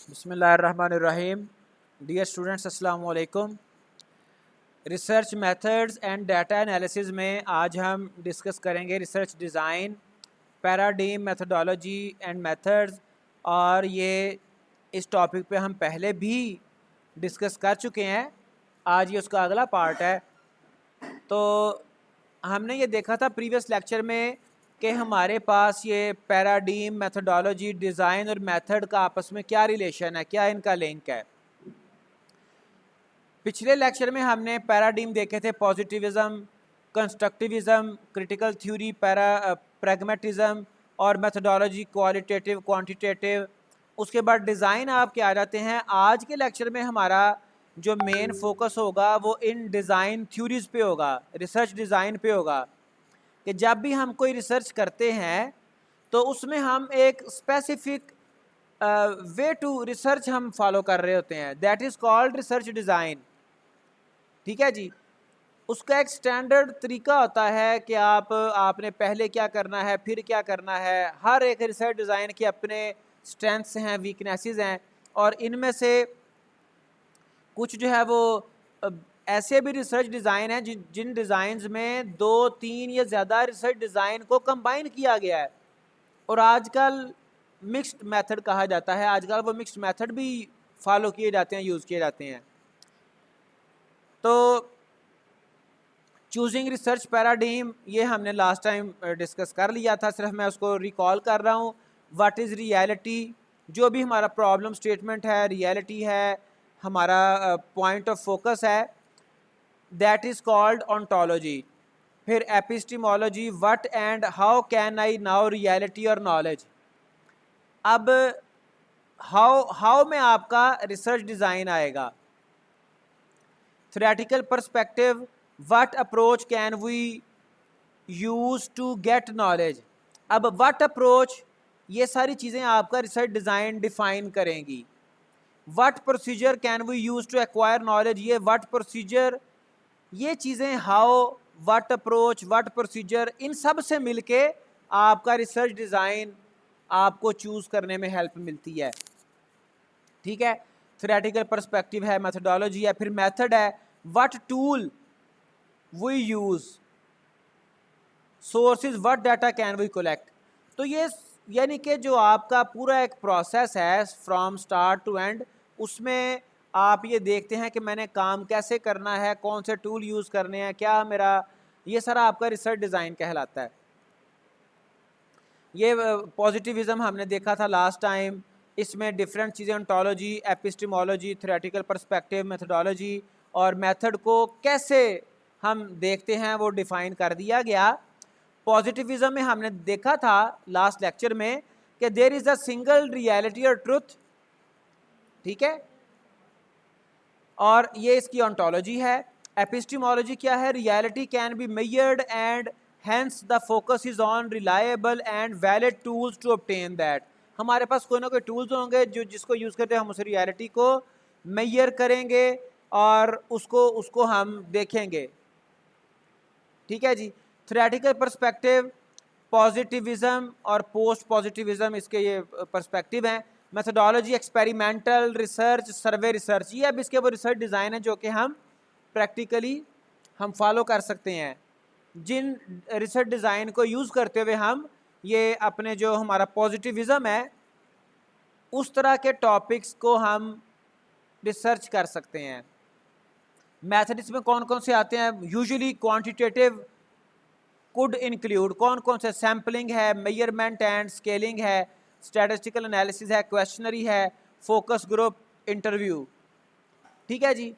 बिस्मिल्लाहिर्रहमानिर्रहीम। Dear students, अस्सलाम वालेकुम। Research methods and data analysis में आज हम डिस्कस करेंगे research design, paradigm, methodology and methods. और ये इस टॉपिक पे हम पहले भी डिस्कस कर चुके हैं। आज ये उसका अगला पार्ट है। तो हमने ये देखा था प्रीवियस लेक्चर में कि हमारे पास ये पैराडाइम, मेथडोलॉजी, डिज़ाइन और मेथड का आपस में क्या रिलेशन है, क्या इनका लिंक है। पिछले लेक्चर में हमने पैराडाइम देखे थे, पॉजिटिविज़म, कंस्ट्रक्टिविज़म, क्रिटिकल थ्योरी, प्रैग्मेटिज़म और मेथडोलॉजी क्वालिटेटिव, क्वांटिटेटिव। उसके बाद डिज़ाइन आपके आ जाते हैं। आज के लेक्चर में हमारा जो मेन फोकस होगा वो इन डिज़ाइन थ्योरीज़ पे होगा, रिसर्च डिज़ाइन पे होगा। कि जब भी हम कोई रिसर्च करते हैं तो उसमें हम एक स्पेसिफिक वे टू रिसर्च हम फॉलो कर रहे होते हैं, that is called research design. ठीक है जी। उसका एक स्टैंडर्ड तरीका होता है कि आपने पहले क्या करना है, फिर क्या करना है। हर एक रिसर्च डिज़ाइन के अपने स्ट्रेंथ्स हैं, वीकनेसेस हैं, और इनमें से कुछ जो है वो ऐसे भी रिसर्च डिज़ाइन हैं जिन डिज़ाइंस में 2, 3 या ज़्यादा रिसर्च डिज़ाइन को कंबाइन किया गया है। और आजकल मिक्स्ड मेथड कहा जाता है, आजकल वो मिक्स्ड मेथड भी फॉलो किए जाते हैं, यूज़ किए जाते हैं। तो चूजिंग रिसर्च पैराडाइम ये हमने लास्ट टाइम डिस्कस कर लिया था, सिर्फ मैं उसको रिकॉल कर रहा हूँ। व्हाट इज़ रियलिटी, जो भी हमारा प्रॉब्लम स्टेटमेंट है, रियलिटी है, हमारा पॉइंट ऑफ फोकस है, दैट इज़ कॉल्ड ऑन्टोलॉजी। फिर epistemology, what and how can I know reality और नॉलेज। अब हाउ में आपका रिसर्च डिज़ाइन आएगा। Theoretical perspective, what approach can we use to get knowledge. अब व्हाट अप्रोच, ये सारी चीज़ें आपका रिसर्च डिज़ाइन डिफाइन करेंगी। What procedure can we use to acquire knowledge, ये व्हाट प्रोसीजर, ये चीज़ें how, what approach, what procedure, इन सब से मिलके आपका रिसर्च डिज़ाइन आपको चूज़ करने में हेल्प मिलती है। ठीक है। थ्योरेटिकल पर्सपेक्टिव है, मेथडोलॉजी है, फिर मेथड है, what tool we use, sources, what data can we collect. तो ये यानी कि जो आपका पूरा एक प्रोसेस है फ्रॉम स्टार्ट टू एंड, उसमें आप ये देखते हैं कि मैंने काम कैसे करना है, कौन से टूल यूज़ करने हैं, क्या मेरा, ये सारा आपका रिसर्च डिज़ाइन कहलाता है। ये पॉजिटिविज़म हमने देखा था लास्ट टाइम। इसमें डिफरेंट चीज़ें, ओंटोलॉजी, एपिस्टीमोलॉजी, थ्योरेटिकल पर्सपेक्टिव, मेथडोलॉजी और मेथड को कैसे हम देखते हैं वो डिफ़ाइन कर दिया गया। पॉजिटिविज़म में हमने देखा था लास्ट लेक्चर में कि there is a single reality और ट्रुथ। ठीक है। और ये इसकी ओंटोलॉजी है। एपिस्टीमोलॉजी क्या है, reality can be measured and hence the focus is on reliable and valid tools to obtain that. हमारे पास कोई ना कोई टूल्स होंगे जो जिसको यूज़ करते हैं हम उस रियलिटी को मेजर करेंगे और उसको उसको हम देखेंगे। ठीक है जी। थ्योरेटिकल पर्सपेक्टिव, पॉजिटिविज़म और पोस्ट पॉजिटिविज़म, इसके ये पर्सपेक्टिव हैं। मेथडोलॉजी, एक्सपेरिमेंटल रिसर्च, सर्वे रिसर्च, ये अब इसके वो रिसर्च डिज़ाइन है जो कि हम प्रैक्टिकली हम फॉलो कर सकते हैं। जिन रिसर्च डिज़ाइन को यूज़ करते हुए हम ये अपने जो हमारा पॉजिटिविज़म है उस तरह के टॉपिक्स को हम रिसर्च कर सकते हैं। मैथड इसमें कौन कौन से आते हैं, यूजुअली क्वांटिटेटिव कुड इंक्लूड, कौन कौन से, सैम्पलिंग है, मेजरमेंट एंड स्केलिंग है, स्टैटिस्टिकल एनालिसिस है, क्वेश्चनरी है, फोकस ग्रुप, इंटरव्यू। ठीक है जी।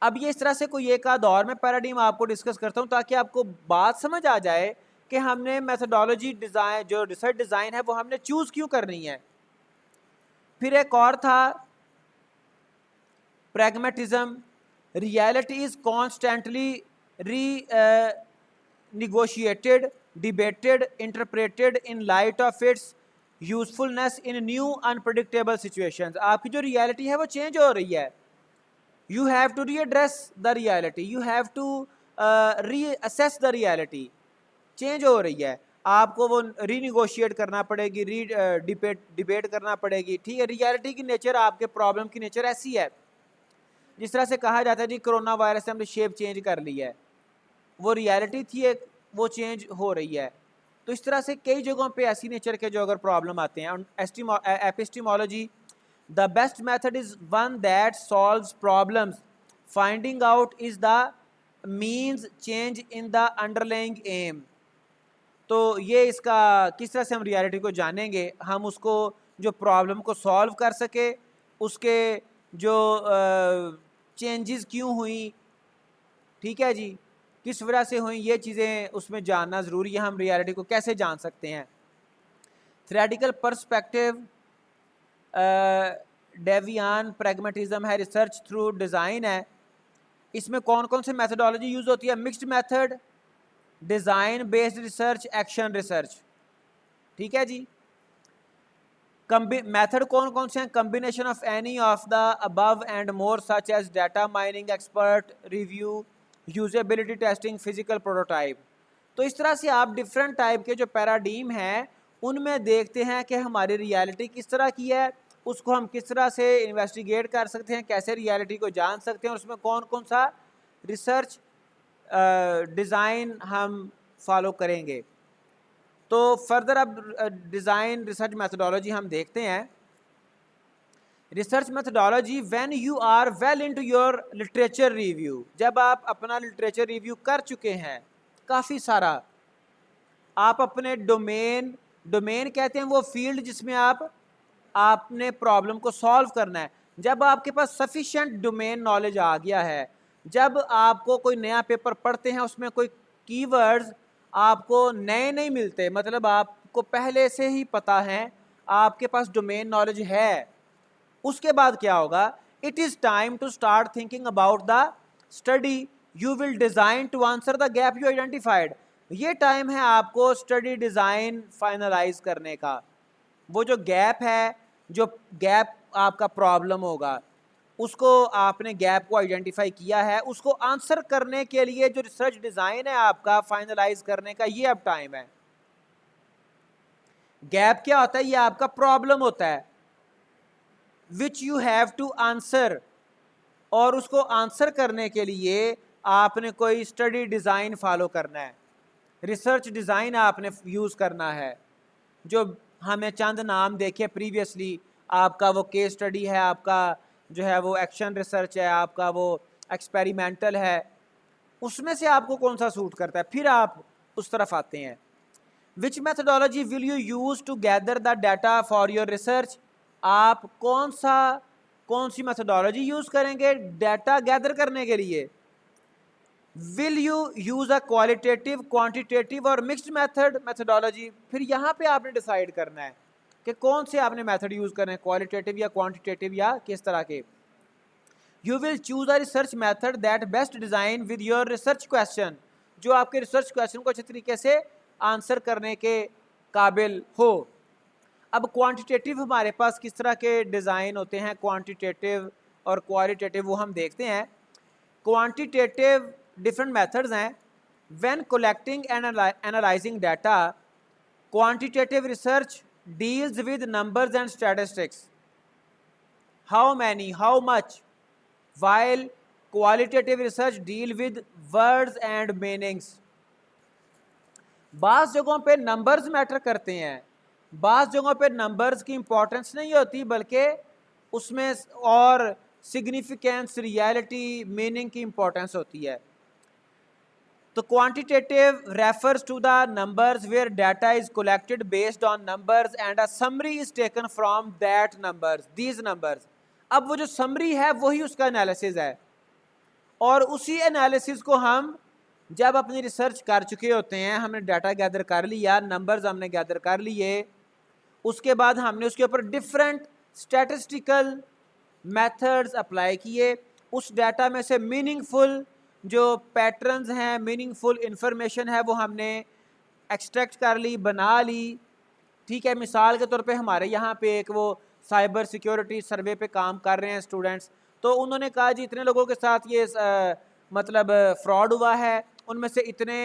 अब ये इस तरह से कोई एक आध और मैं पैराडाइम आपको डिस्कस करता हूँ ताकि आपको बात समझ आ जाए कि हमने मेथडोलॉजी डिज़ाइन, जो रिसर्च डिज़ाइन है वो हमने चूज़ क्यों करनी है। फिर एक और था pragmatism, reality is constantly negotiated, debated, interpreted in light of its usefulness in new unpredictable situations। आपकी जो रियलिटी है वो चेंज हो रही है। You have to readdress the reality, you have to reassess the reality, change हो रही है। आपको वो रीनिगोशिएट करना पड़ेगी, डिबेट करना पड़ेगी, ठीक है। रियलिटी की नेचर, आपके प्रॉब्लम की नेचर ऐसी है। जिस तरह से कहा जाता है जी कोरोना वायरस से हमने शेप चेंज कर लिया है, वो रियलिटी थी एक, वो चेंज हो रही है। तो इस तरह से कई जगहों पे ऐसी नेचर के जो अगर प्रॉब्लम आते हैं, epistemology the best method is one that solves problems, finding out is the means change in the underlying aim. तो ये इसका किस तरह से हम रियलिटी को जानेंगे, हम उसको जो प्रॉब्लम को सॉल्व कर सके, उसके जो चेंजेस क्यों हुई, ठीक है जी, किस वजह से हुई, ये चीज़ें उसमें जानना ज़रूरी है। हम रियलिटी को कैसे जान सकते हैं। थ्योरेटिकल पर्सपेक्टिव, डेवियान प्रैग्मेटिज्म है, रिसर्च थ्रू डिज़ाइन है। इसमें कौन कौन से मेथडोलॉजी यूज़ होती है? Mixed method, design based research, action research, ठीक है जी। मेथड कौन कौन से हैं? Combination of any of the above and more such as data mining, expert review, usability testing, physical prototype. तो इस तरह से आप डिफरेंट टाइप के जो पैराडीम हैं उनमें देखते हैं कि हमारी रियलिटी किस तरह की है, उसको हम किस तरह से इन्वेस्टिगेट कर सकते हैं, कैसे रियलिटी को जान सकते हैं, और उसमें कौन कौन सा रिसर्च डिज़ाइन हम फॉलो करेंगे। तो फर्दर अब डिज़ाइन रिसर्च मैथडोलॉजी हम देखते हैं। Research methodology when you are well into your literature review, जब आप अपना लिटरेचर रिव्यू कर चुके हैं काफ़ी सारा, आप अपने डोमेन कहते हैं वो फील्ड जिसमें आपने प्रॉब्लम को सॉल्व करना है। जब आपके पास सफिशिएंट डोमेन नॉलेज आ गया है, जब आपको कोई नया पेपर पढ़ते हैं उसमें कोई कीवर्ड्स आपको नए नहीं मिलते, मतलब आपको पहले से ही पता है, आपके पास डोमेन नॉलेज है, उसके बाद क्या होगा? It is time to start thinking about the study you will design to answer the gap you identified. ये टाइम है आपको स्टडी डिज़ाइन फाइनलाइज करने का। वो जो गैप है, जो गैप आपका प्रॉब्लम होगा, उसको आपने गैप को आइडेंटिफाई किया है, उसको आंसर करने के लिए जो रिसर्च डिज़ाइन है आपका फाइनलाइज करने का, ये अब टाइम है। गैप क्या होता है? ये आपका प्रॉब्लम होता है which you have to answer, और उसको आंसर करने के लिए आपने कोई स्टडी डिज़ाइन फॉलो करना है, रिसर्च डिज़ाइन आपने यूज़ करना है। जो हमें चंद नाम देखे प्रीवियसली, आपका वो केस स्टडी है, आपका जो है वो एक्शन रिसर्च है, आपका वो एक्सपेरिमेंटल है, उसमें से आपको कौन सा सूट करता है, फिर आप उस तरफ आते हैं। Which methodology will you use to gather the data for your research, आप कौन सी मैथडोलॉजी यूज़ करेंगे डाटा गैदर करने के लिए। Will you use a qualitative, quantitative और मिक्स्ड मैथडोलॉजी, फिर यहाँ पे आपने डिसाइड करना है कि कौन से आपने मेथड यूज़ करने हैं, क्वालिटेटिव या क्वांटिटेटिव या किस तरह के। You will choose a research method that best design with your research question, जो आपके रिसर्च क्वेश्चन को अच्छे तरीके से आंसर करने के काबिल हो। अब क्वांटिटेटिव हमारे पास किस तरह के डिज़ाइन होते हैं, क्वांटिटेटिव और क्वालिटेटिव, वो हम देखते हैं। क्वांटिटेटिव डिफरेंट मेथड्स हैं। When collecting and analysing data, quantitative research deals with numbers and statistics, how many, how much, while qualitative research deal with words and meanings। बाज़ जगहों पे नंबर्स मैटर करते हैं, बाज़ जगहों पे नंबर्स की इंपॉर्टेंस नहीं होती, बल्कि उसमें और सिग्निफिकेंस, रियलिटी, मीनिंग की इंपॉर्टेंस होती है। तो quantitative refers to the numbers where data is collected based on numbers and a summary is taken from that numbers, these numbers. अब वो जो समरी है वही उसका एनालिसिस है, और उसी एनालिसिस को हम जब अपनी रिसर्च कर चुके होते हैं, हमने डाटा गैदर कर लिया, नंबर्स हमने गैदर कर लिए, उसके बाद हमने उसके ऊपर डिफरेंट स्टैटिस्टिकल मेथड्स अप्लाई किए, उस डाटा में से मीनिंगफुल जो पैटर्न्स हैं, मीनिंगफुल इंफॉर्मेशन है, वो हमने एक्सट्रैक्ट कर ली, बना ली, ठीक है। मिसाल के तौर पे हमारे यहाँ पे एक वो साइबर सिक्योरिटी सर्वे पे काम कर रहे हैं स्टूडेंट्स, तो उन्होंने कहा जी इतने लोगों के साथ ये मतलब फ्रॉड हुआ है, उनमें से इतने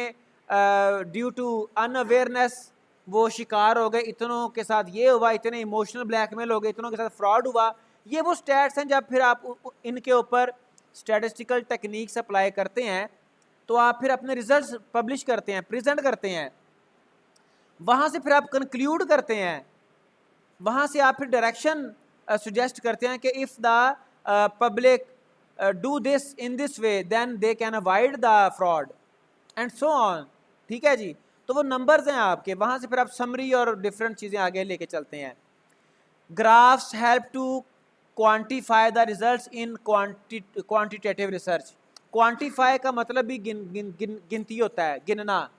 ड्यू टू अनअवेयरनेस वो शिकार हो गए, इतनों के साथ ये हुआ, इतने इमोशनल ब्लैकमेल हो गए, इतनों के साथ फ्रॉड हुआ। ये वो स्टैट्स हैं। जब फिर आप इनके ऊपर स्टैटिस्टिकल टेक्निक्स अप्लाई करते हैं तो आप फिर अपने रिजल्ट्स पब्लिश करते हैं, प्रेजेंट करते हैं, वहाँ से फिर आप कंक्लूड करते हैं, वहाँ से आप फिर डायरेक्शन सुजेस्ट करते हैं कि if the public do this in this way then they can avoid the fraud and so on. ठीक है जी। तो वो नंबर्स हैं आपके, वहाँ से फिर आप समरी और डिफरेंट चीज़ें आगे लेके चलते हैं। Graphs help to quantify the results in quantitative research. Quantify का मतलब भी गिनती होता है, गिनना,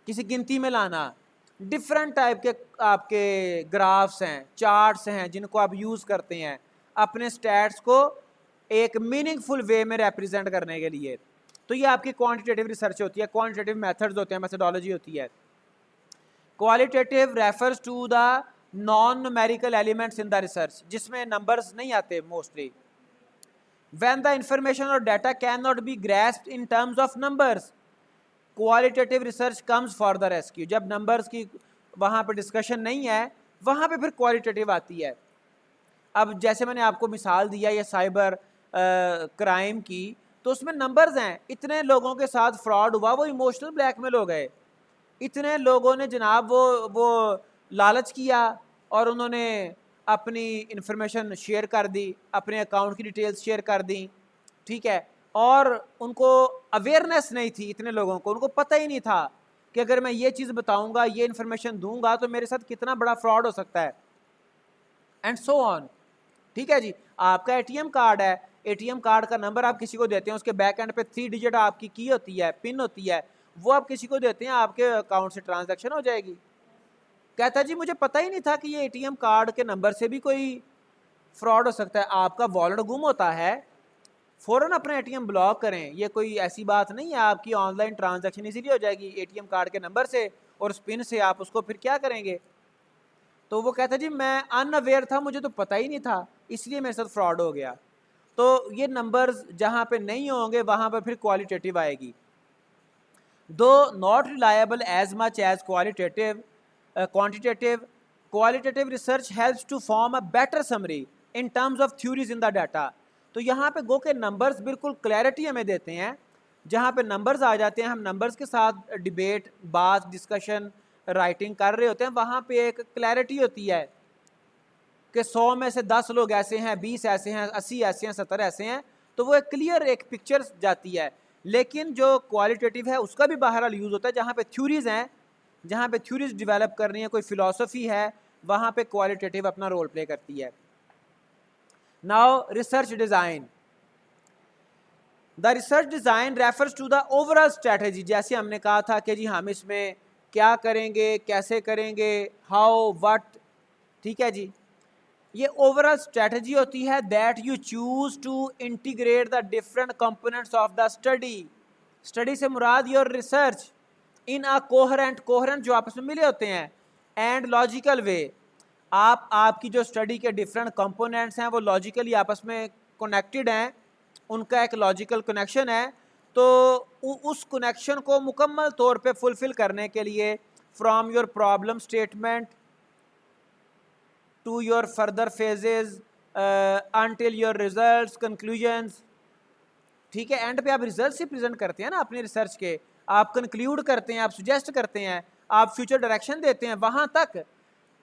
किसी गिनती में लाना। डिफरेंट टाइप के आपके ग्राफ्स हैं, चार्ट्स हैं, जिनको आप यूज़ करते हैं अपने स्टैट्स को एक मीनिंगफुल वे में रिप्रेजेंट करने के लिए। तो ये आपकी क्वांटिटेटिव रिसर्च होती है, क्वांटिटेटिव मेथड्स होते हैं, मेथडोलॉजी होती है। Qualitative refers to the non numerical elements in the research, जिसमें नंबर्स नहीं आते मोस्टली। व्हेन द इंफॉर्मेशन और data can not be grasped in terms of numbers, qualitative research comes for the rescue. जब numbers की वहाँ पे discussion नहीं है, वहाँ पे फिर क्वालिटेटिव आती है। अब जैसे मैंने आपको मिसाल दिया ये साइबर क्राइम की, तो उसमें नंबर्स हैं, इतने लोगों के साथ फ्रॉड हुआ, वो इमोशनल ब्लैकमेल हो गए, इतने लोगों ने जनाब वो लालच किया और उन्होंने अपनी इंफॉर्मेशन शेयर कर दी, अपने अकाउंट की डिटेल्स शेयर कर दी। ठीक है। और उनको अवेयरनेस नहीं थी, इतने लोगों को, उनको पता ही नहीं था कि अगर मैं ये चीज़ बताऊंगा, ये इन्फॉर्मेशन दूंगा तो मेरे साथ कितना बड़ा फ्रॉड हो सकता है, एंड सो ऑन। ठीक है जी। आपका एटीएम कार्ड है, एटीएम कार्ड का नंबर आप किसी को देते हैं, उसके बैक एंड पे 3 डिजिट आपकी की होती है, पिन होती है, वो आप किसी को देते हैं, आपके अकाउंट से ट्रांजैक्शन हो जाएगी। कहता है जी मुझे पता ही नहीं था कि ये एटीएम कार्ड के नंबर से भी कोई फ्रॉड हो सकता है। आपका वॉलेट गुम होता है, फ़ौरन अपना एटीएम ब्लॉक करें, ये कोई ऐसी बात नहीं है, आपकी ऑनलाइन ट्रांजैक्शन इजीली हो जाएगी एटीएम कार्ड के नंबर से और उस पिन से। आप उसको फिर क्या करेंगे? तो वो कहता है जी मैं अनअवेयर था, मुझे तो पता ही नहीं था, इसलिए मेरे साथ फ्रॉड हो गया। तो ये नंबर्स जहाँ पे नहीं होंगे वहाँ पर फिर क्वालिटेटिव आएगी। Though not reliable as much as quantitative, qualitative research helps to form a better summary in terms of theories in the data। तो यहाँ पे गो के नंबर्स बिल्कुल क्लैरिटी हमें देते हैं। जहाँ पे नंबर्स आ जाते हैं, हम नंबर्स के साथ डिबेट, बात, डिस्कशन, राइटिंग कर रहे होते हैं, वहाँ पे एक क्लैरिटी होती है कि 100 में से 10 लोग ऐसे हैं, 20 ऐसे हैं, 80 ऐसे हैं, 70 ऐसे हैं, तो वो एक क्लियर एक पिक्चर जाती है। लेकिन जो क्वालिटेटिव है उसका भी बहरहाल यूज़ होता है, जहाँ पे थ्योरीज़ हैं, जहाँ पे थ्योरीज़ डेवलप करनी है, कोई फिलॉसफी है, वहाँ पे क्वालिटेटिव अपना रोल प्ले करती है। Now research design. The research design refers to the overall strategy. जैसे हमने कहा था कि जी हम इसमें क्या करेंगे, कैसे करेंगे, हाउ, व्हाट। ठीक है जी। ये ओवरऑल स्ट्रैटेजी होती है that you choose to integrate the different components of the study. Study से मुराद your research in a coherent, coherent जो आपस में मिले होते हैं, एंड लॉजिकल वे। आपकी जो स्टडी के डिफरेंट कंपोनेंट्स हैं वो लॉजिकली आपस में कनेक्टेड हैं, उनका एक लॉजिकल कनेक्शन है। तो उस कनेक्शन को मुकम्मल तौर पे फुलफ़िल करने के लिए from your problem statement to your further phases until your results conclusions। ठीक है। एंड पे आप रिजल्ट्स ही प्रेजेंट करते हैं ना अपनी रिसर्च के, आप कंक्लूड करते हैं, आप सुजेस्ट करते हैं, आप फ्यूचर डायरेक्शन देते हैं, वहाँ तक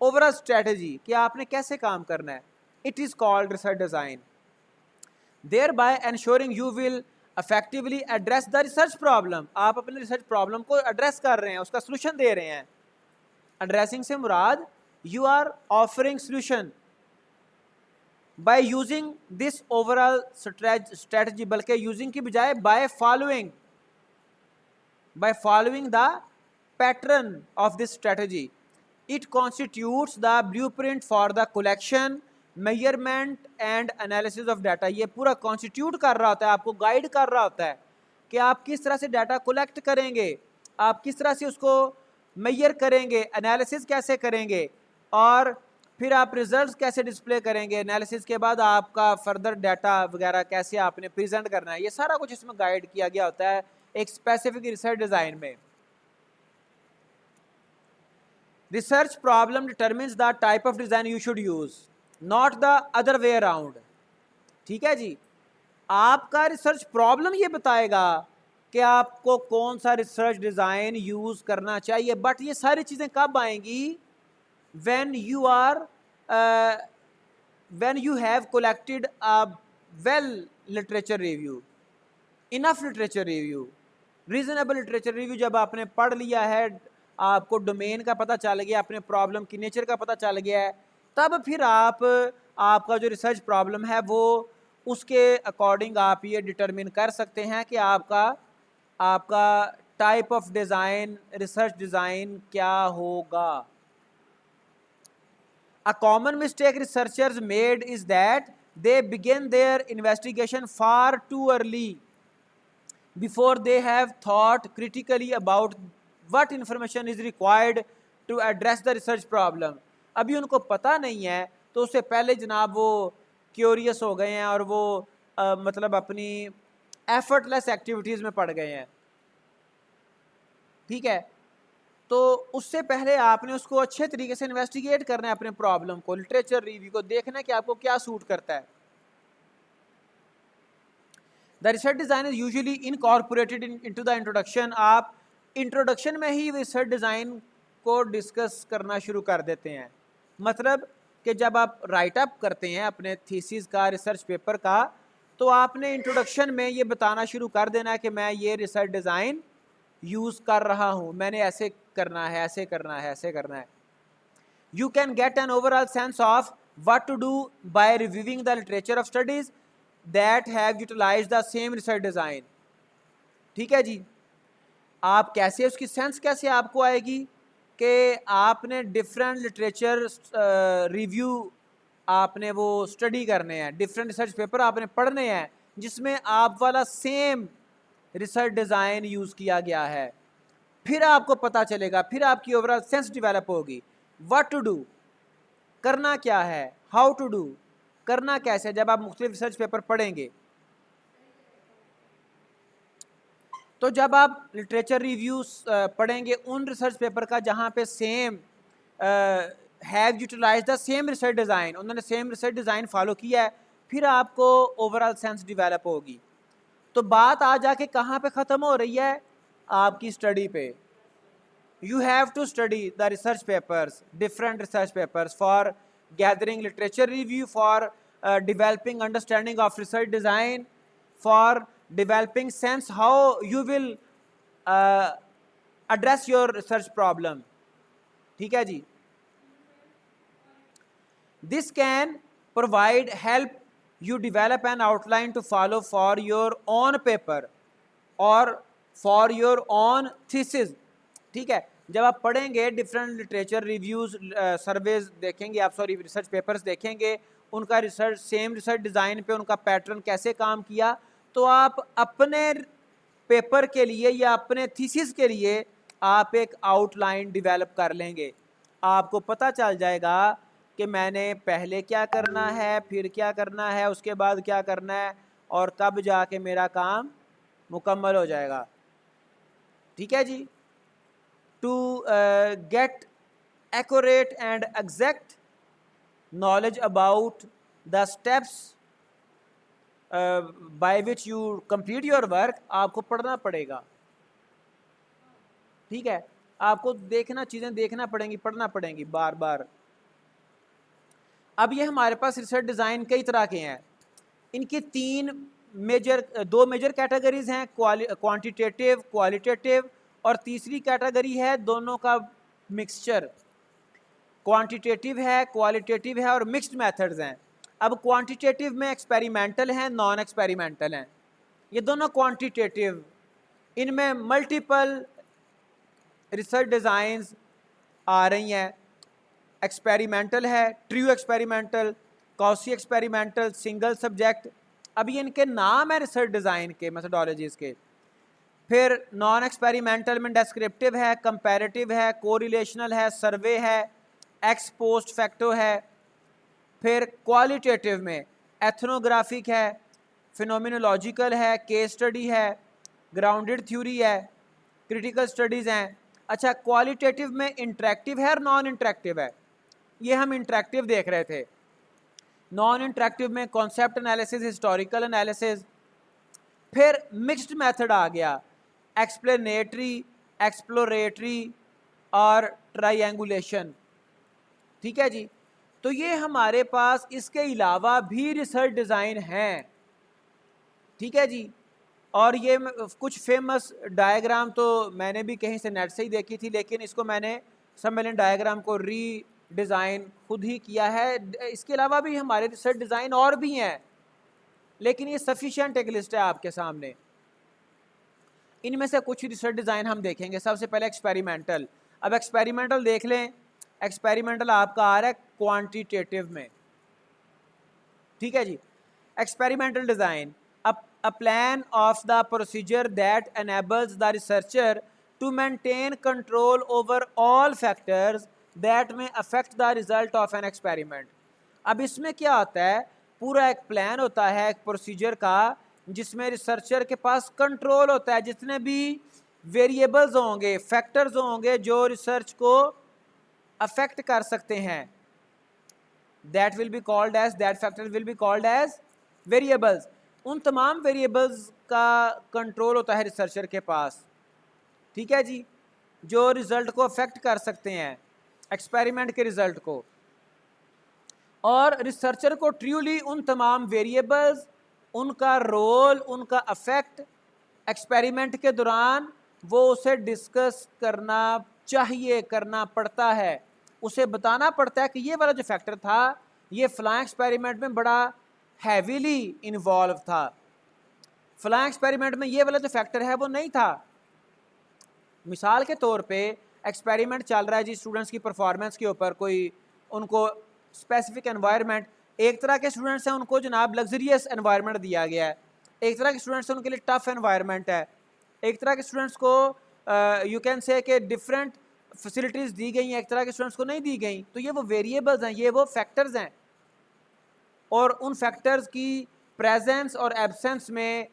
ओवरऑल स्ट्रैटेजी कि आपने कैसे काम करना है। It is called research design. Thereby ensuring you will effectively address the research problem. आप अपने रिसर्च प्रॉब्लम को एड्रेस कर रहे हैं, उसका सोल्यूशन दे रहे हैं। एड्रेसिंग से मुराद you are offering solution by using this overall strategy, बल्कि using की बजाय by following the pattern of this strategy। it constitutes the blueprint for the collection, measurement and analysis of data। ये पूरा constitute कर रहा होता है, आपको guide कर रहा होता है कि आप किस तरह से डाटा कलेक्ट करेंगे, आप किस तरह से उसको मेजर करेंगे, एनालिसिस कैसे करेंगे, और फिर आप रिजल्ट्स कैसे डिस्प्ले करेंगे, एनालिसिस के बाद आपका फर्दर डाटा वगैरह कैसे आपने प्रेजेंट करना है। ये सारा कुछ इसमें गाइड किया गया होता है एक स्पेसिफिक रिसर्च डिज़ाइन में। Research problem determines the type of design you should use, not the other way around. ठीक है जी, आपका रिसर्च प्रॉब्लम ये बताएगा कि आपको कौन सा रिसर्च डिज़ाइन यूज़ करना चाहिए, बट ये सारी चीज़ें कब आएंगी? when you have collected a well literature review, enough literature review, reasonable literature review, जब आपने पढ़ लिया है, आपको डोमेन का पता चल गया, अपने प्रॉब्लम की नेचर का पता चल गया है, तब फिर आपका जो रिसर्च प्रॉब्लम है वो उसके अकॉर्डिंग आप ये डिटरमिन कर सकते हैं कि आपका type of design, research design क्या होगा। A common mistake researchers made is that they begin their investigation far too early, before they have thought critically about what information is required to address the research problem. अभी उनको पता नहीं है तो उससे पहले जनाब वो क्यूरियस हो गए हैं और वो मतलब अपनी एफर्टलेस एक्टिविटीज़ में पड़ गए हैं। ठीक है, तो उससे पहले आपने उसको अच्छे तरीके से इन्वेस्टिगेट करना है, अपने प्रॉब्लम को, लिटरेचर रिव्यू को देखना है कि आपको क्या सूट करता है। The research design is usually incorporated into the introduction. आप इंट्रोडक्शन में ही रिसर्च डिज़ाइन को डिस्कस करना शुरू कर देते हैं। मतलब कि जब आप राइट अप करते हैं अपने थीसिस का, रिसर्च पेपर का, तो आपने इंट्रोडक्शन में ये बताना शुरू कर देना है कि मैं ये रिसर्च डिज़ाइन यूज़ कर रहा हूँ, मैंने ऐसे करना है, ऐसे करना है, ऐसे करना है। You can get an overall sense of what to do by reviewing the literature of studies that have utilize the same research design. ठीक है जी, आप कैसे, उसकी सेंस कैसे आपको आएगी कि आपने डिफरेंट लिटरेचर रिव्यू आपने वो स्टडी करने हैं, डिफरेंट रिसर्च पेपर आपने पढ़ने हैं जिसमें आप वाला सेम रिसर्च डिज़ाइन यूज़ किया गया है। फिर आपको पता चलेगा, फिर आपकी ओवरऑल सेंस डेवलप होगी। व्हाट टू डू, करना क्या है, हाउ टू डू, करना कैसे। जब आप मुख्तलिफ रिसर्च पेपर पढ़ेंगे, तो जब आप लिटरेचर रिव्यूज पढ़ेंगे उन रिसर्च पेपर का जहाँ पे same have utilize the same research design, उन्होंने सेम रिसर्च डिज़ाइन फॉलो किया है, फिर आपको ओवरऑल सेंस डेवलप होगी। तो बात आ जाके कहाँ पे ख़त्म हो रही है? आपकी स्टडी पे। You have to study the research papers, different research papers, for gathering literature review, for developing understanding of research design, for developing sense how you will address your research problem. ठीक है जी, this can provide help you develop an outline to follow for your own paper or for your own thesis. ठीक है, जब आप पढ़ेंगे different literature reviews, surveys देखेंगे आप, sorry research papers देखेंगे, उनका रिसर्च सेम रिसर्च डिज़ाइन पे उनका पैटर्न कैसे काम किया, तो आप अपने पेपर के लिए या अपने थीसिस के लिए आप एक आउटलाइन डेवलप कर लेंगे। आपको पता चल जाएगा कि मैंने पहले क्या करना है, फिर क्या करना है, उसके बाद क्या करना है, और तब जाके मेरा काम मुकम्मल हो जाएगा। ठीक है जी, to get accurate and exact knowledge about the steps by which you complete your work, आपको पढ़ना पड़ेगा। ठीक है, आपको देखना, चीज़ें देखना पड़ेंगी, पढ़ना पड़ेंगी बार बार। अब ये हमारे पास रिसर्च डिज़ाइन कई तरह के हैं, इनकी दो मेजर कैटेगरीज हैं, क्वांटिटेटिव, क्वालिटेटिव, और तीसरी कैटेगरी है दोनों का मिक्सचर। क्वांटिटेटिव है, क्वालिटेटिव है, और मिक्स्ड मेथड्स हैं। अब क्वांटिटेटिव में एक्सपेरिमेंटल हैं, नॉन एक्सपेरिमेंटल हैं। ये दोनों क्वांटिटेटिव, इनमें मल्टीपल रिसर्च डिज़ाइंस आ रही हैं। एक्सपेरिमेंटल है, true experimental, quasi experimental, single subject. अब ये इनके नाम है रिसर्च डिज़ाइन के, मेथोडोलॉजीज़ के। फिर नॉन एक्सपेरिमेंटल में डेस्क्रिप्टिव है, कंपैरेटिव है, कोरिलेशनल है, सर्वे है, एक्स पोस्ट फैक्टो है। फिर क्वालिटेटिव में एथनोग्राफिक है, फिनोमिनोलॉजिकल है, केस स्टडी है, ग्राउंडेड थ्योरी है, क्रिटिकल स्टडीज़ हैं। अच्छा, क्वालिटेटिव में इंटरेक्टिव है और नॉन इंटरेक्टिव है। ये हम इंटरेक्टिव देख रहे थे। नॉन इंटरेक्टिव में कॉन्सेप्ट एनालिसिस, हिस्टोरिकल एनालिसिस। फिर मिक्स्ड मेथड आ गया, एक्सप्लेनेटरी, एक्सप्लोरेटरी और ट्रायंगुलेशन। ठीक है जी। तो ये हमारे पास इसके अलावा भी रिसर्च डिज़ाइन हैं। ठीक है जी। और ये कुछ फेमस डायग्राम तो मैंने भी कहीं से नेट से ही देखी थी, लेकिन इसको मैंने सम्मेलन डायग्राम को री डिज़ाइन खुद ही किया है। इसके अलावा भी हमारे रिसर्च डिज़ाइन और भी हैं, लेकिन ये सफिशिएंट एक लिस्ट है आपके सामने। इनमें से कुछ रिसर्च डिज़ाइन हम देखेंगे। सबसे पहले एक्सपेरिमेंटल। अब एक्सपेरिमेंटल देख लें। एक्सपेरिमेंटल आपका आ रहा है क्वांटिटेटिव में। ठीक है जी। Experimental design, a plan of the procedure that enables the researcher to maintain control over all factors that may affect the result of an experiment। अब इसमें क्या होता है, पूरा एक प्लान होता है एक प्रोसीजर का, जिसमें रिसर्चर के पास कंट्रोल होता है। जितने भी वेरिएबल्स होंगे, फैक्टर्स होंगे जो रिसर्च को अफेक्ट कर सकते हैं, that will be called as, that factor will be called as variables। उन तमाम वेरिएबल्स का कंट्रोल होता है रिसर्चर के पास। ठीक है जी, जो रिज़ल्ट को अफेक्ट कर सकते हैं, एक्सपेरिमेंट के रिज़ल्ट को। और रिसर्चर को ट्रूली उन तमाम वेरिएबल्स, उनका रोल, उनका अफेक्ट एक्सपेरिमेंट के दौरान वो उसे डिस्कस करना चाहिए, करना पड़ता है। उसे बताना पड़ता है कि ये वाला जो फैक्टर था, ये फ़लाँ एक्सपेरिमेंट में बड़ा हैवीली इन्वॉल्व था, फ़लाँ एक्सपेरिमेंट में ये वाला जो फैक्टर है वो नहीं था। मिसाल के तौर पे एक्सपेरिमेंट चल रहा है जी स्टूडेंट्स की परफॉर्मेंस के ऊपर, कोई उनको स्पेसिफिक एनवायरनमेंट, एक तरह के स्टूडेंट्स हैं उनको जनाब लग्जरियस एनवायरनमेंट दिया गया है, एक तरह के स्टूडेंट्स हैं उनके लिए टफ एनवायरनमेंट है, एक तरह के स्टूडेंट्स को यू कैन से कि डिफरेंट फैसिलिटीज़ दी गई हैं, एक तरह के स्टूडेंट्स को नहीं दी गई। तो ये वो वेरिएबल्स हैं, ये वो फैक्टर्स हैं, और उन फैक्टर्स की प्रेजेंस और एब्सेंस में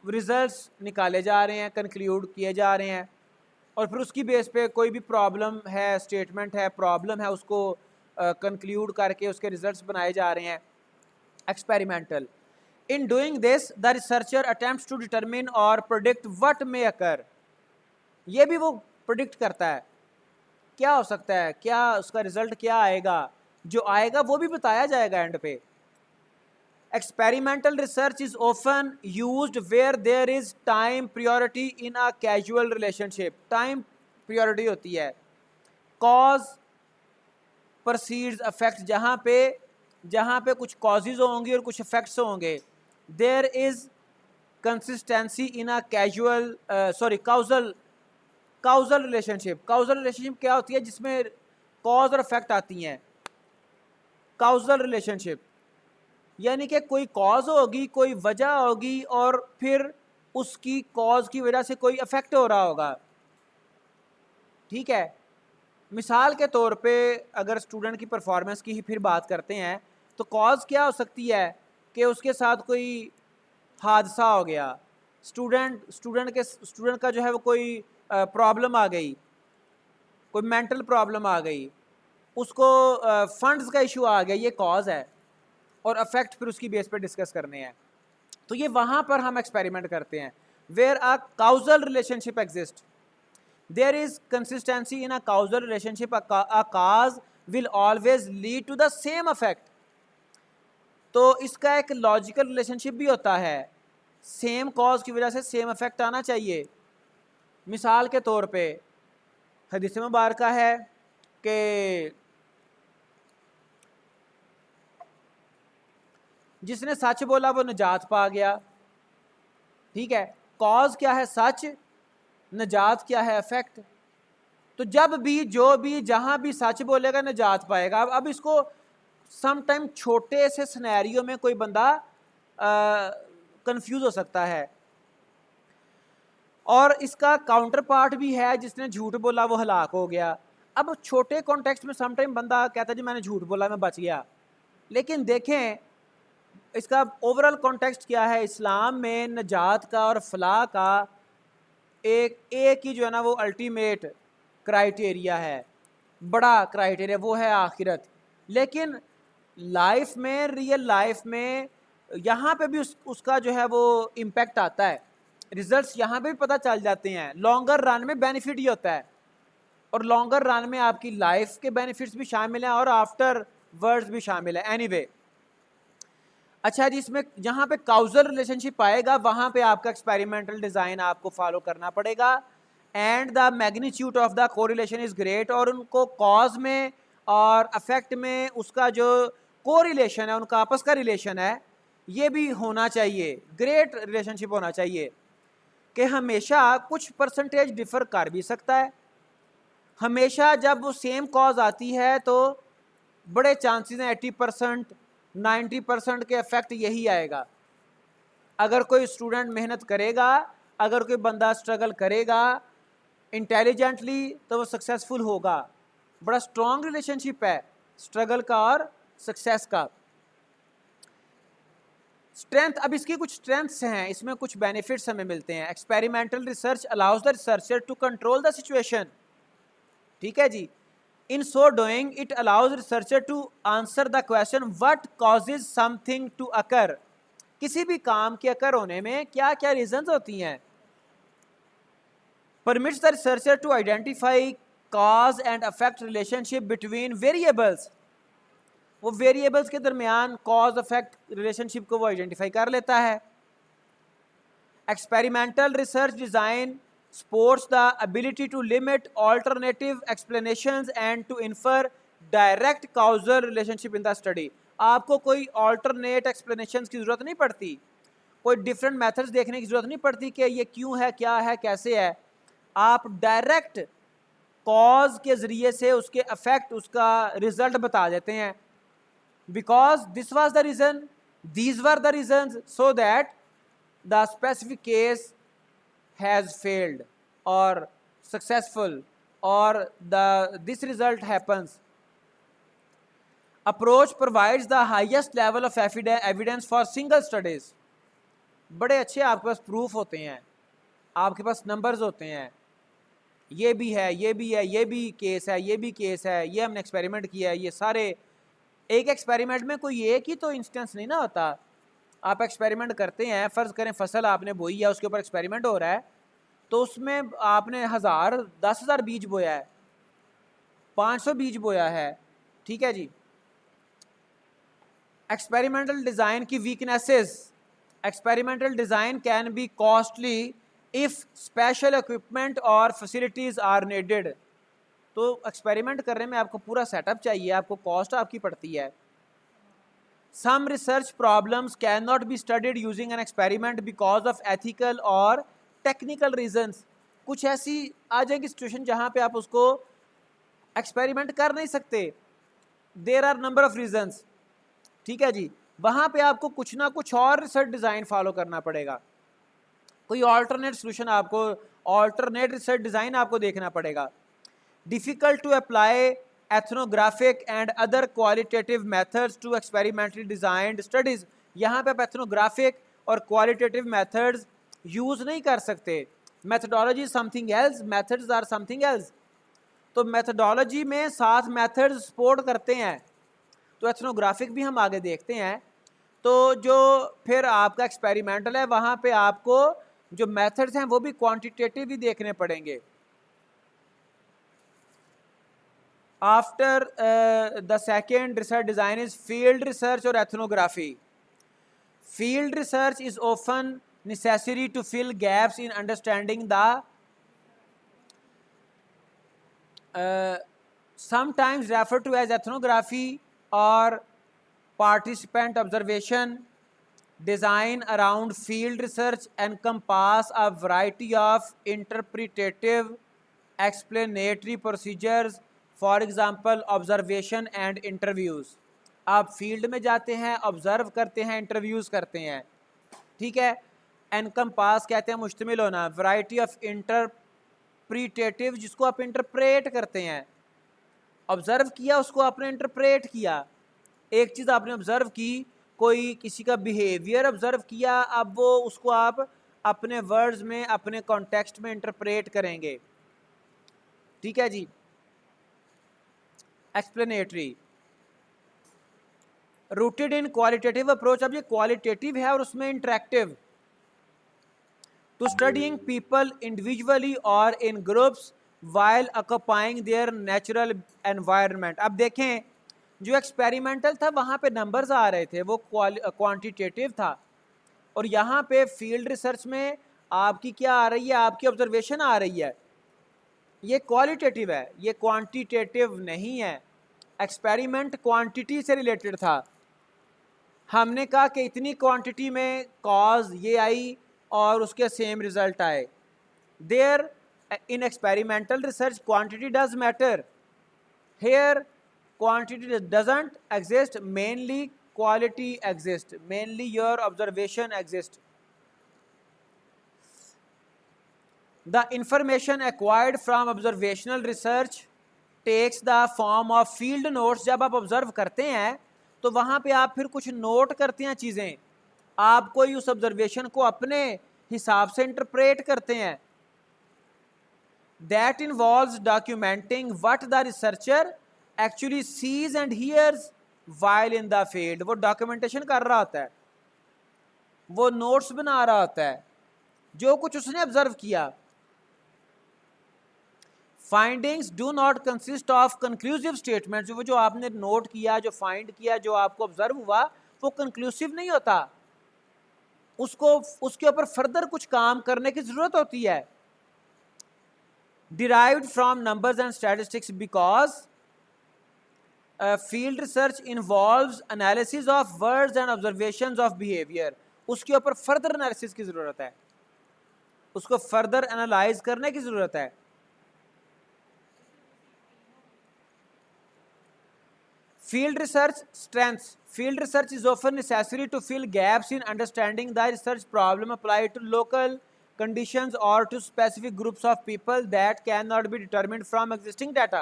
रिजल्ट्स निकाले जा रहे हैं, कंक्लूड किए जा रहे हैं, और फिर उसकी बेस पे कोई भी प्रॉब्लम है, स्टेटमेंट है, प्रॉब्लम है, उसको कंक्लूड करके उसके रिजल्ट्स बनाए जा रहे हैं। Experimental, in doing this the researcher attempts to determine or predict what may occur. ये भी वो प्रोडिक्ट करता है क्या हो सकता है, क्या उसका रिजल्ट क्या आएगा, जो आएगा वो भी बताया जाएगा एंड पे। Experimental research is often used where there is time priority in a causal relationship। time priority होती है, cause precedes effect, जहाँ पे कुछ causes होंगी और कुछ effects होंगे। there is consistency in a causal relationship। causal relationship क्या होती है, जिसमें cause और effect आती हैं। causal relationship यानी कि कोई कॉज होगी, कोई वजह होगी, और फिर उसकी कॉज की वजह से कोई अफेक्ट हो रहा होगा। ठीक है। मिसाल के तौर पे अगर स्टूडेंट की परफॉर्मेंस की ही फिर बात करते हैं, तो कॉज क्या हो सकती है कि उसके साथ कोई हादसा हो गया, स्टूडेंट का जो है वो कोई प्रॉब्लम आ गई, कोई मेंटल प्रॉब्लम आ गई, उसको फंड्स का इशू आ गया, ये कॉज है, और अफेक्ट फिर उसकी बेस पे डिस्कस करने हैं। तो ये वहाँ पर हम एक्सपेरिमेंट करते हैं। Where a causal relationship exist, there is consistency in a causal relationship, a cause will always lead to the same effect. तो इसका एक लॉजिकल रिलेशनशिप भी होता है, सेम कॉज की वजह से सेम अफेक्ट आना चाहिए। मिसाल के तौर पे हदीस मुबारका है कि जिसने सच बोला वो निजात पा गया। ठीक है, कॉज क्या है, सच, निजात क्या है, इफेक्ट। तो जब भी, जो भी, जहां भी सच बोलेगा निजात पाएगा। अब इसको समटाइम छोटे से सिनेरियो में कोई बंदा कंफ्यूज हो सकता है, और इसका काउंटर पार्ट भी है, जिसने झूठ बोला वो हलाक हो गया। अब छोटे कॉन्टेक्स्ट में समटाइम बंदा कहता है जी मैंने झूठ बोला, मैं बच गया, लेकिन देखें इसका ओवरऑल कॉन्टेक्स्ट क्या है। इस्लाम में नजात का और फलाह का एक ही जो है ना वो अल्टीमेट क्राइटेरिया है, बड़ा क्राइटेरिया, वो है आखिरत। लेकिन लाइफ में, रियल लाइफ में यहाँ पे भी उसका जो है वो इम्पैक्ट आता है, रिजल्ट्स यहाँ पे भी पता चल जाते हैं। लॉन्गर रन में बेनिफिट ये होता है, और लॉन्गर रन में आपकी लाइफ के बेनिफिट्स भी शामिल हैं और आफ्टर वर्ड्स भी शामिल है। एनीवे अच्छा जी, इसमें जहाँ पे काउजल रिलेशनशिप आएगा वहाँ पे आपका एक्सपेरिमेंटल डिज़ाइन आपको फॉलो करना पड़ेगा। And the magnitude of the correlation is great, और उनको कॉज में और अफेक्ट में उसका जो कोरिलेशन है, उनका आपस का रिलेशन है, ये भी होना चाहिए, ग्रेट रिलेशनशिप होना चाहिए कि हमेशा कुछ परसेंटेज डिफ़र कर भी सकता है। हमेशा जब वो सेम कॉज आती है तो बड़े चांसेस हैं 80% 90% के इफेक्ट यही आएगा। अगर कोई स्टूडेंट मेहनत करेगा, अगर कोई बंदा स्ट्रगल करेगा इंटेलिजेंटली, तो वो सक्सेसफुल होगा। बड़ा स्ट्रॉन्ग रिलेशनशिप है स्ट्रगल का और सक्सेस का। स्ट्रेंथ, अब इसकी कुछ स्ट्रेंथ्स हैं, इसमें कुछ बेनिफिट्स हमें मिलते हैं। Experimental research allows the researcher to control the situation, ठीक है जी। In so doing, it allows researcher to answer the question what causes something to occur. किसी भी काम के अकर होने में क्या क्या रीजंस होती हैं। Permits the researcher to identify cause and effect relationship between variables. वो वेरिएबल्स के दरमियान कॉज इफेक्ट रिलेशनशिप को वो आइडेंटिफाई कर लेता है। Experimental research design supports the ability to limit alternative explanations and to infer direct causal relationship in the study. आपको कोई alternate explanations की ज़रूरत नहीं पड़ती, कोई different methods देखने की ज़रूरत नहीं पड़ती कि ये क्यों है, क्या है, कैसे है। आप डायरेक्ट कॉज के ज़रिए से उसके अफेक्ट, उसका रिजल्ट बता देते हैं। Because this was the reason, these were the reasons, so that the specific case has failed or successful or this result happens. Approach provides the highest level of evidence for single studies. बड़े अच्छे आपके पास proof होते हैं, आपके पास numbers होते हैं, ये भी है, ये भी है, ये भी केस है, ये भी केस है, ये हमने एक्सपेरिमेंट किया है। ये सारे एक एक्सपेरिमेंट में कोई एक ही तो इंस्टेंस नहीं ना होता। आप एक्सपेरिमेंट करते हैं, फ़र्ज़ करें फसल आपने बोई है, उसके ऊपर एक्सपेरिमेंट हो रहा है, तो उसमें आपने 1000 10,000 बीज बोया है, 500 बीज बोया है, ठीक है जी। एक्सपेरिमेंटल डिज़ाइन की weaknesses, experimental design can be costly if special equipment और फैसिलिटीज़ आर नीडेड। तो एक्सपेरिमेंट करने में आपको पूरा सेटअप चाहिए, आपको कॉस्ट आपकी पड़ती है। Some research problems cannot be studied using an experiment because of ethical और टेक्निकल रीजंस। कुछ ऐसी आ जाएगी सिचुएशन जहाँ पे आप उसको एक्सपेरिमेंट कर नहीं सकते, there are number of reasons, ठीक है जी। वहाँ पे आपको कुछ ना कुछ और रिसर्च डिज़ाइन फॉलो करना पड़ेगा, कोई ऑल्टरनेट सोल्यूशन आपको, ऑल्टरनेट रिसर्च डिज़ाइन आपको देखना पड़ेगा। Difficult to apply ethnographic and other qualitative methods to experimentally designed studies. यहाँ पे आप एथनोग्राफिक और क्वालिटेटिव मेथड्स यूज़ नहीं कर सकते। Methodology something else, methods are something else. तो मैथडोलॉजी में साथ मेथड्स सपोर्ट करते हैं, तो एथनोग्राफिक भी हम आगे देखते हैं। तो जो फिर आपका एक्सपेरिमेंटल है, वहाँ पे आपको जो मेथड्स हैं वो भी क्वांटिटेटिव ही देखने पड़ेंगे। After the second research design is field research और ethnography. Field research is often necessary to fill gaps in understanding the sometimes referred to as ethnography or participant observation. Design around field research encompass a variety of interpretative explanatory procedures, for example observation and interviews. आप field में जाते हैं, observe करते हैं, interviews करते हैं, ठीक है। एनकम्पास कहते हैं मुश्तमिल होना, वैरायटी ऑफ इंटरप्रिटेटिव, जिसको आप इंटरप्रेट करते हैं। ऑब्ज़र्व किया, उसको आपने इंटरप्रेट किया। एक चीज़ आपने ऑब्ज़र्व की, कोई किसी का बिहेवियर ऑब्ज़र्व किया, अब वो उसको आप अपने वर्ड्स में, अपने कॉन्टेक्स्ट में इंटरप्रेट करेंगे। ठीक है जी। Explanatory, rooted in qualitative approach. अब ये क्वालिटेटिव है और उसमें interactive. To studying people individually और in groups while occupying their natural environment. अब देखें, जो एक्सपेरिमेंटल था वहाँ पे नंबर्स आ रहे थे, वो क्वांटिटेटिव था, और यहाँ पे फील्ड रिसर्च में आपकी क्या आ रही है, आपकी ऑब्जर्वेशन आ रही है, ये क्वालिटेटिव है, ये क्वांटिटेटिव नहीं है। एक्सपेरिमेंट क्वांटिटी से रिलेटेड था, हमने कहा कि इतनी क्वांटिटी में कॉज ये आई और उसके सेम रिजल्ट आए। There in experimental research quantity does matter, here quantity doesn't exist, mainly quality exists, mainly your observation exists. The information acquired from observational research takes the form of field notes. जब आप observe करते हैं तो वहाँ पे आप फिर कुछ नोट करते हैं चीज़ें, आप कोई उस ऑब्जर्वेशन को अपने हिसाब से इंटरप्रेट करते हैं। That involves documenting what the researcher actually sees and hears while in the field. वो डॉक्यूमेंटेशन कर रहा होता है, वो नोट्स बना रहा होता है, जो कुछ उसने ऑब्जर्व किया। Findings do not consist of conclusive statements. वो जो आपने नोट किया, जो फाइंड किया, जो आपको ऑब्जर्व हुआ, वो कंक्लूसिव नहीं होता, उसको उसके ऊपर फर्दर कुछ काम करने की जरूरत होती है। Derived from numbers and statistics because field research involves analysis of words and observations of behavior. उसके ऊपर फर्दर एनालिसिस की ज़रूरत है, उसको फर्दर एनालाइज करने की ज़रूरत है। Field research strengths. Field research is often necessary to fill gaps in understanding the research problem applied to local conditions or to specific groups of people that cannot be determined from existing data.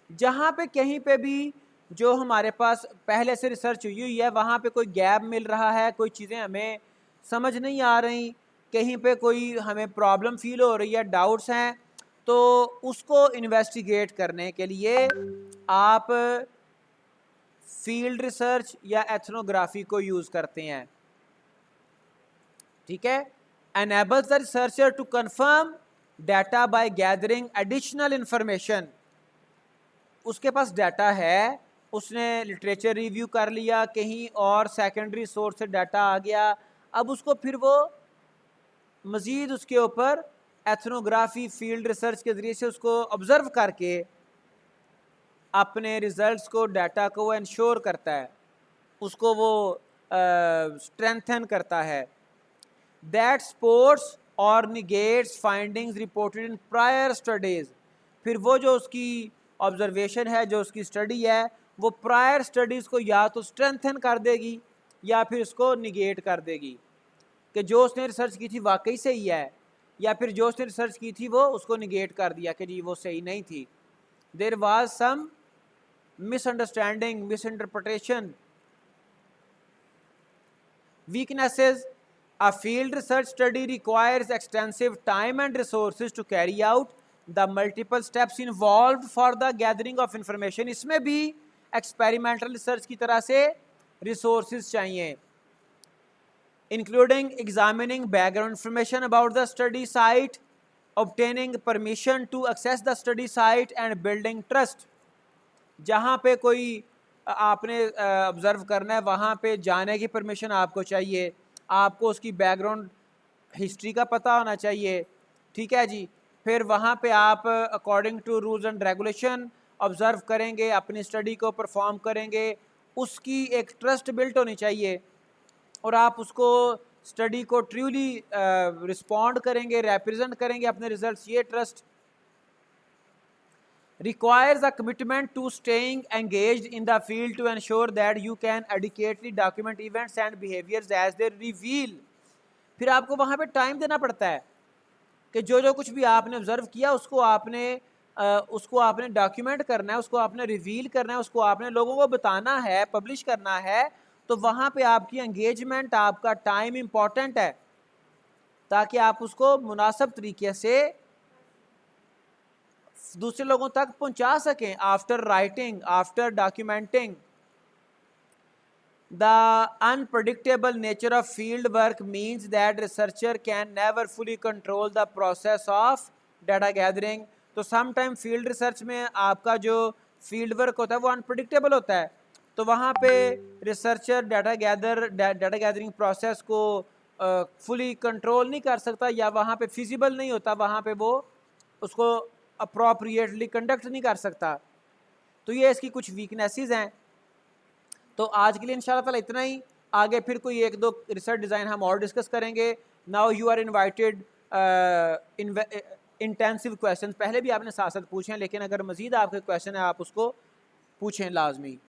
जहाँ पे कहीं पे भी जो हमारे पास पहले से research हुई है वहाँ पे कोई गैप मिल रहा है, कोई चीज़ें हमें समझ नहीं आ रही, कहीं पे कोई हमें प्रॉब्लम फील हो रही है, डाउट्स हैं, तो उसको इन्वेस्टिगेट करने के लिए आप फील्ड रिसर्च या एथनोग्राफी को यूज़ करते हैं। ठीक है। enables the researcher to confirm data by gathering additional information. उसके पास डाटा है, उसने लिटरेचर रिव्यू कर लिया, कहीं और सेकेंडरी सोर्स से डाटा आ गया, अब उसको फिर वो मज़ीद उसके ऊपर एथनोग्राफी फील्ड रिसर्च के ज़रिए से उसको ऑब्ज़र्व करके अपने रिजल्ट्स को, डाटा को वो इंश्योर करता है, उसको वो स्ट्रेंथन करता है। दैट सपोर्ट्स और negates findings reported in prior studies. फिर वो जो उसकी ऑब्जर्वेशन है, जो उसकी स्टडी है, वो प्रायर स्टडीज़ को या तो स्ट्रेंथन कर देगी या फिर उसको निगेट कर देगी कि जो उसने रिसर्च की थी वाकई सही है, या फिर जो उसने रिसर्च की थी वो उसको निगेट कर दिया कि जी वो सही नहीं थी, there was some misunderstanding, misinterpretation. Weaknesses. A field research study requires extensive time and resources to carry out the multiple steps involved for the gathering of information. इसमें भी experimental research की तरह से resources चाहिए, including examining background information about the study site, obtaining permission to access the study site and building trust. जहाँ पे कोई आपने ऑब्ज़र्व करना है वहाँ पे जाने की परमिशन आपको चाहिए, आपको उसकी बैकग्राउंड हिस्ट्री का पता होना चाहिए। ठीक है जी। फिर वहाँ पे आप according to rules and regulation observe करेंगे, अपनी स्टडी को परफॉर्म करेंगे, उसकी एक ट्रस्ट बिल्ट होनी चाहिए और आप उसको स्टडी को ट्रूली रिस्पॉन्ड करेंगे, रिप्रेजेंट करेंगे अपने रिजल्ट्स। ये trust requires a commitment to staying engaged in the field to ensure that you can adequately document events and behaviors as they reveal. फिर आपको वहाँ पे टाइम देना पड़ता है कि जो जो कुछ भी आपने ऑब्जर्व किया उसको आपने डॉक्यूमेंट करना है, उसको आपने रिवील करना है, उसको आपने लोगों को बताना है, पब्लिश करना है। तो वहाँ पे आपकी एंगेजमेंट, आपका टाइम इम्पॉर्टेंट है। ताकि आप उसको मुनासिब तरीके से दूसरे लोगों तक पहुंचा सकें। After writing, after documenting, the unpredictable nature of field work means that researcher can never fully control the process of data gathering. तो समटाइम फील्ड रिसर्च में आपका जो फील्ड वर्क होता है वो अनप्रडिक्टेबल होता है, तो वहाँ पे रिसर्चर डाटा गैदरिंग प्रोसेस को फुली कंट्रोल नहीं कर सकता, या वहाँ पे फिजिबल नहीं होता, वहाँ पे वो उसको अप्रोप्रिएटली कंडक्ट नहीं कर सकता। तो ये इसकी कुछ वीकनेसेस हैं। तो आज के लिए इंशाल्लाह ताला इतना ही, आगे फिर कोई एक दो रिसर्च डिज़ाइन हम और डिस्कस करेंगे। Now you are invited intensive question, पहले भी आपने साथ साथ पूछे हैं, लेकिन अगर मज़ीद आपके क्वेश्चन है आप उसको पूछें लाजमी।